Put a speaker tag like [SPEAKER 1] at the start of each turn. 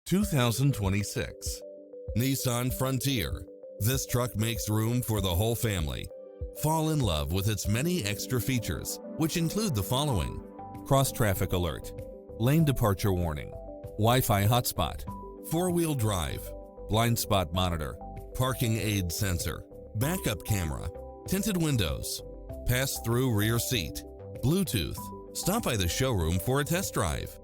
[SPEAKER 1] 2026 Nissan Frontier. This truck makes room for the whole family. Fall in love with its many extra features, which include the following: cross-traffic alert, lane departure warning, Wi-Fi hotspot, four-wheel drive, blind spot monitor, parking aid sensor, backup camera, tinted windows, pass-through rear seat, Bluetooth. Stop by the showroom for a test drive.